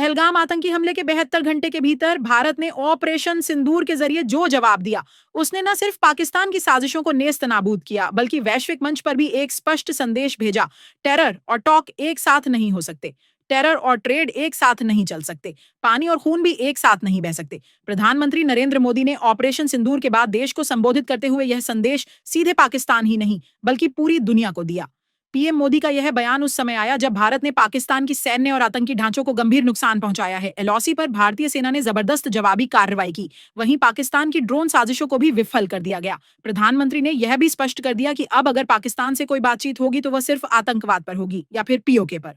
पहलगाम आतंकी हमले के 72 घंटे के भीतर भारत ने ऑपरेशन सिंदूर के जरिए जो जवाब दिया, उसने न सिर्फ पाकिस्तान की साजिशों को नेस्त नाबूद किया, बल्कि वैश्विक मंच पर भी एक स्पष्ट संदेश भेजा। टेरर और टॉक एक साथ नहीं हो सकते। टेरर और ट्रेड एक साथ नहीं चल सकते। पानी और खून भी एक साथ नहीं बह सकते। प्रधानमंत्री नरेंद्र मोदी ने ऑपरेशन सिंदूर के बाद देश को संबोधित करते हुए यह संदेश सीधे पाकिस्तान ही नहीं, बल्कि पूरी दुनिया को दिया। पीएम मोदी का यह बयान उस समय आया जब भारत ने पाकिस्तान की सैन्य और आतंकी ढांचों को गंभीर नुकसान पहुंचाया है। एलओसी पर भारतीय सेना ने जबरदस्त जवाबी कार्रवाई की। वहीं पाकिस्तान की ड्रोन साजिशों को भी विफल कर दिया गया। प्रधानमंत्री ने यह भी स्पष्ट कर दिया कि अब अगर पाकिस्तान से कोई बातचीत होगी तो वह सिर्फ आतंकवाद पर होगी या फिर पीओके पर।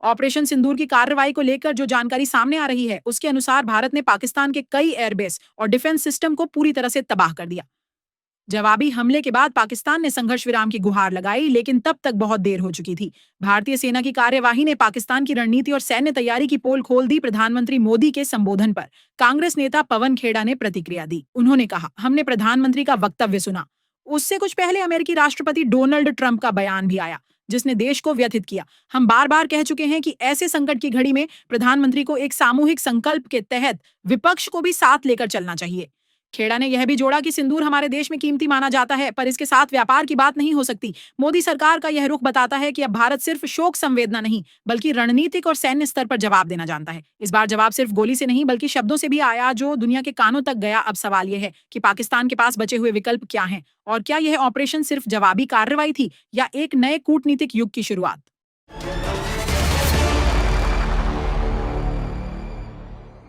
ऑपरेशन सिंदूर की कार्रवाई को लेकर जो जानकारी सामने आ रही है, उसके अनुसार भारत ने पाकिस्तान के कई एयरबेस और डिफेंस सिस्टम को पूरी तरह से तबाह कर दिया। जवाबी हमले के बाद पाकिस्तान ने संघर्ष विराम की गुहार लगाई, लेकिन तब तक बहुत देर हो चुकी थी। भारतीय सेना की कार्यवाही ने पाकिस्तान की रणनीति और सैन्य तैयारी की पोल खोल दी। प्रधानमंत्री मोदी के संबोधन पर कांग्रेस नेता पवन खेड़ा ने प्रतिक्रिया दी। उन्होंने कहा, हमने प्रधानमंत्री का वक्तव्य सुना। उससे कुछ पहले अमेरिकी राष्ट्रपति डोनाल्ड ट्रंप का बयान भी आया, जिसने देश को व्यथित किया। हम बार बार कह चुके हैं कि ऐसे संकट की घड़ी में प्रधानमंत्री को एक सामूहिक संकल्प के तहत विपक्ष को भी साथ लेकर चलना चाहिए। खेड़ा ने यह भी जोड़ा कि सिंदूर हमारे देश में कीमती माना जाता है, पर इसके साथ व्यापार की बात नहीं हो सकती। मोदी सरकार का यह रुख बताता है कि अब भारत सिर्फ शोक संवेदना नहीं, बल्कि रणनीतिक और सैन्य स्तर पर जवाब देना जानता है। इस बार जवाब सिर्फ गोली से नहीं, बल्कि शब्दों से भी आया, जो दुनिया के कानों तक गया। अब सवाल यह है कि पाकिस्तान के पास बचे हुए विकल्प क्या हैं, और क्या यह ऑपरेशन सिर्फ जवाबी कार्रवाई थी या एक नए कूटनीतिक युग की शुरुआत।